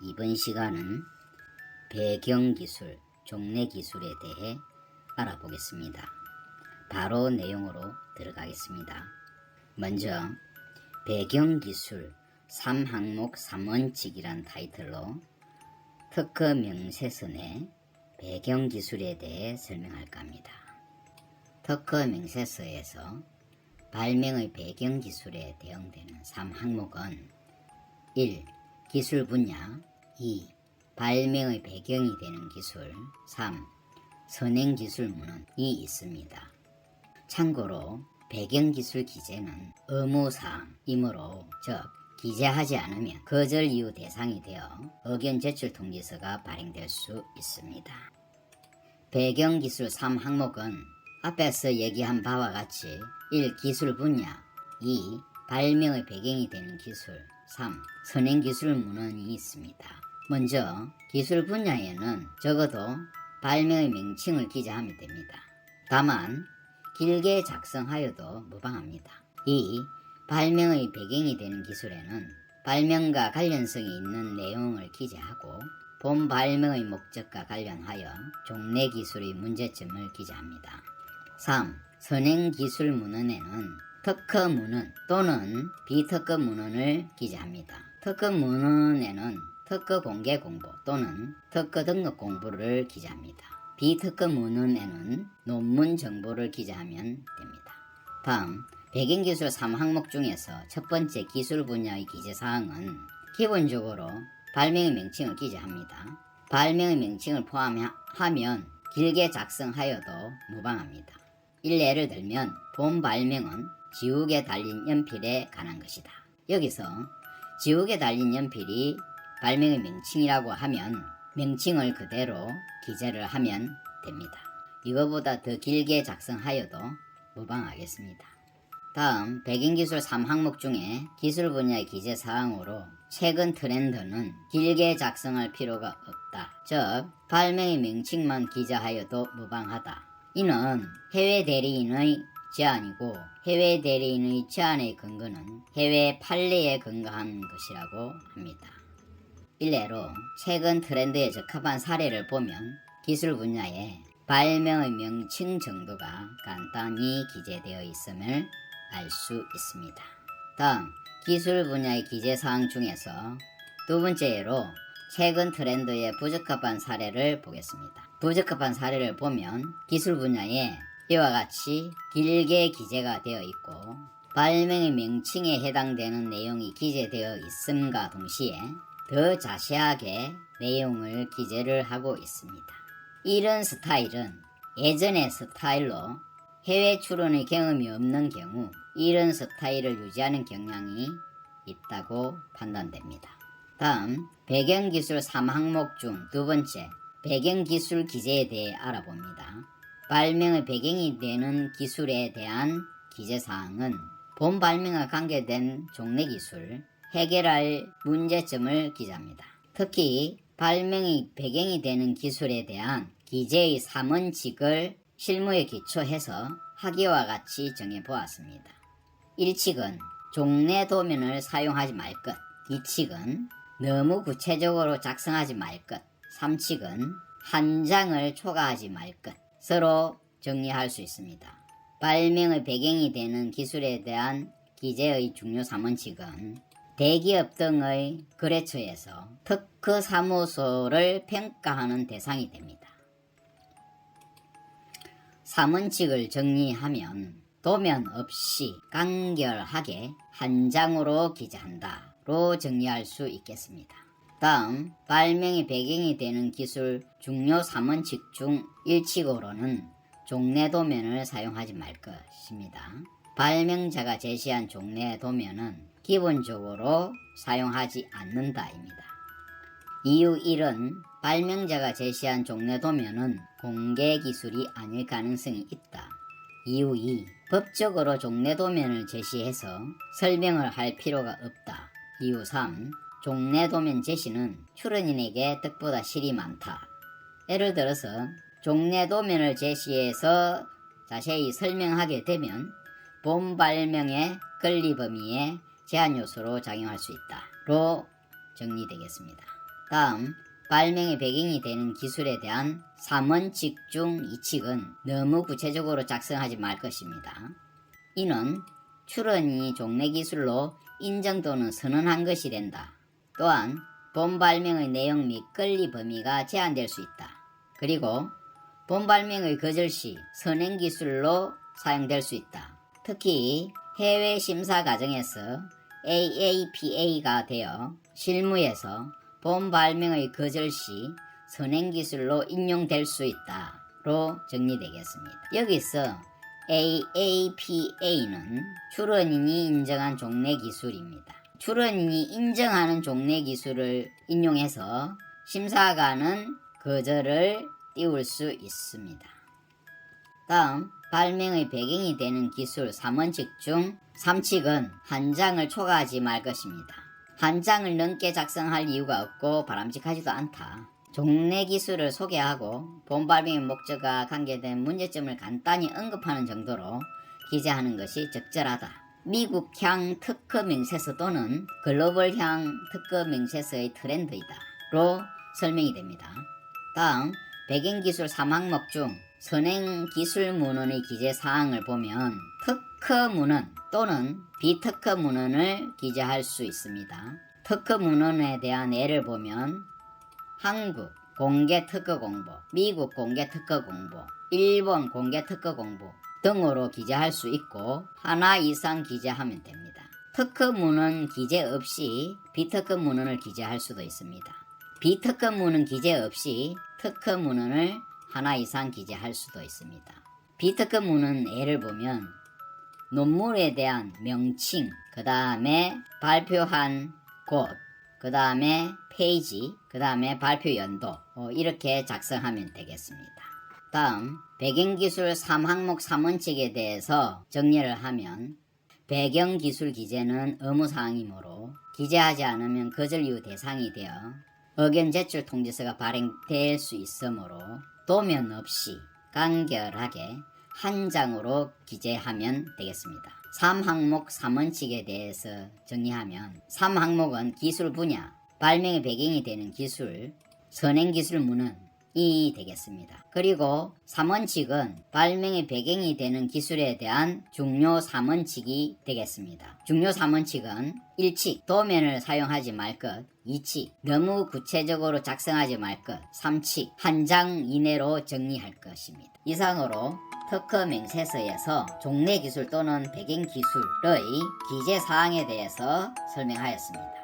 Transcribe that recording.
이번 시간은 배경기술, 종래기술에 대해 알아보겠습니다. 바로 내용으로 들어가겠습니다. 먼저 배경기술 3항목 3원칙이란 타이틀로 특허 명세서 내 배경기술에 대해 설명할까 합니다. 특허 명세서에서 발명의 배경기술에 대응되는 3항목은 1. 기술 분야 2. 발명의 배경이 되는 기술 3. 선행기술문헌이 있습니다. 참고로 배경기술 기재는 의무사항이므로 즉 기재하지 않으면 거절 이유 대상이 되어 의견 제출 통지서가 발행될 수 있습니다. 배경기술 3항목은 앞에서 얘기한 바와 같이 1. 기술 분야 2. 발명의 배경이 되는 기술 3. 선행기술 문헌이 있습니다. 먼저 기술 분야에는 적어도 발명의 명칭을 기재하면 됩니다. 다만 길게 작성하여도 무방합니다. 2. 발명의 배경이 되는 기술에는 발명과 관련성이 있는 내용을 기재하고 본 발명의 목적과 관련하여 종래기술의 문제점을 기재합니다. 3. 선행기술 문헌에는 특허 문헌 또는 비특허 문헌을 기재합니다. 특허 문헌에는 특허 공개 공부 또는 특허 등록 공부를 기재합니다. 비특허 문헌에는 논문 정보를 기재하면 됩니다. 다음 배경기술 3항목 중에서 첫 번째 기술 분야의 기재사항은 기본적으로 발명의 명칭을 기재합니다. 발명의 명칭을 포함하면 길게 작성하여도 무방합니다. 예를 들면 본 발명은 지옥에 달린 연필에 관한 것이다. 여기서 지옥에 달린 연필이 발명의 명칭이라고 하면 명칭을 그대로 기재를 하면 됩니다. 이거보다 더 길게 작성하여도 무방하겠습니다. 다음 배경기술 3항목 중에 기술 분야의 기재사항으로 최근 트렌드는 길게 작성할 필요가 없다. 즉 발명의 명칭만 기재하여도 무방하다. 이는 해외 대리인의 제안이고 해외 대리인의 제안의 근거는 해외 판례에 근거한 것이라고 합니다. 일례로 최근 트렌드에 적합한 사례를 보면 기술 분야에 발명의 명칭 정도가 간단히 기재되어 있음을 알 수 있습니다. 다음 기술 분야의 기재사항 중에서 두 번째로 최근 트렌드에 부적합한 사례를 보겠습니다. 부적합한 사례를 보면 기술 분야에 이와 같이 길게 기재가 되어 있고 발명의 명칭에 해당되는 내용이 기재되어 있음과 동시에 더 자세하게 내용을 기재를 하고 있습니다. 이런 스타일은 예전의 스타일로 해외 출원의 경험이 없는 경우 이런 스타일을 유지하는 경향이 있다고 판단됩니다. 다음 배경기술 3항목 중 두 번째 배경기술 기재에 대해 알아봅니다. 발명의 배경이 되는 기술에 대한 기재사항은 본 발명과 관계된 종래기술, 해결할 문제점을 기재합니다. 특히 발명의 배경이 되는 기술에 대한 기재의 3원칙을 실무에 기초해서 하기와 같이 정해보았습니다. 1칙은 종래도면을 사용하지 말 것, 2칙은 너무 구체적으로 작성하지 말 것, 3칙은 한 장을 초과하지 말 것으로 정리할 수 있습니다. 발명의 배경이 되는 기술에 대한 기재의 중요 3원칙은 대기업 등의 거래처에서 특허사무소를 평가하는 대상이 됩니다. 3원칙을 정리하면 도면 없이 간결하게 한 장으로 기재한다로 정리할 수 있겠습니다. 다음 발명의 배경이 되는 기술 중요 3원칙 중 1칙으로는 종래도면을 사용하지 말 것입니다. 발명자가 제시한 종래도면은 기본적으로 사용하지 않는다입니다. 이유 1은 발명자가 제시한 종래도면은 공개기술이 아닐 가능성이 있다. 이유 2. 법적으로 종래도면을 제시해서 설명을 할 필요가 없다. 이유 3. 종래도면 제시는 출원인에게 득보다 실이 많다. 예를 들어서 종래도면을 제시해서 자세히 설명하게 되면 본 발명의 권리 범위에 제한 요소로 작용할 수 있다. 로 정리되겠습니다. 다음 발명의 배경이 되는 기술에 대한 3원칙 중 2칙은 너무 구체적으로 작성하지 말 것입니다. 이는 출원이 종래 기술로 인정 또는 선언한 것이 된다. 또한 본 발명의 내용 및 권리 범위가 제한될 수 있다. 그리고 본 발명의 거절 시 선행 기술로 사용될 수 있다. 특히 해외 심사 과정에서 AAPA가 되어 실무에서 본 발명의 거절 시 선행 기술로 인용될 수 있다로 정리되겠습니다. 여기서 AAPA는 출원인이 인정한 종래 기술입니다. 출원인이 인정하는 종래 기술을 인용해서 심사관은 거절을 띄울 수 있습니다. 다음 발명의 배경이 되는 기술 3원칙 중 3칙은 한 장을 초과하지 말 것입니다. 한 장을 넘게 작성할 이유가 없고 바람직하지도 않다. 종래 기술을 소개하고 본 발명의 목적과 관계된 문제점을 간단히 언급하는 정도로 기재하는 것이 적절하다. 미국향 특허 명세서 또는 글로벌향 특허 명세서의 트렌드이다. 로 설명이 됩니다. 다음 배경기술 3항목 중 선행기술문헌의 기재사항을 보면 특허문헌 또는 비특허문헌을 기재할 수 있습니다. 특허문헌에 대한 예를 보면 한국 공개특허공보, 미국 공개특허공보, 일본 공개특허공보 등으로 기재할 수 있고 하나 이상 기재하면 됩니다. 특허문헌 기재 없이 비특허문헌을 기재할 수도 있습니다. 비특허문헌 기재 없이 특허문헌을 하나 이상 기재할 수도 있습니다. 비특허문헌 예를 보면 논문에 대한 명칭, 그 다음에 발표한 곳, 그 다음에 페이지, 그 다음에 발표 연도 이렇게 작성하면 되겠습니다. 다음 배경기술 3항목 3원칙에 대해서 정리를 하면 배경기술 기재는 의무사항이므로 기재하지 않으면 거절 이유 대상이 되어 의견 제출 통지서가 발행될 수 있으므로 도면 없이 간결하게 한 장으로 기재하면 되겠습니다. 3항목 3원칙에 대해서 정리하면 3항목은 기술 분야, 발명의 배경이 되는 기술, 선행기술문헌이 되겠습니다. 그리고 3원칙은 발명의 배경이 되는 기술에 대한 중요 3원칙이 되겠습니다. 중요 3원칙은 1칙, 도면을 사용하지 말 것, 2칙, 너무 구체적으로 작성하지 말 것, 3칙, 한 장 이내로 정리할 것입니다. 이상으로 특허 명세서에서 종래 기술 또는 배경 기술의 기재 사항에 대해서 설명하였습니다.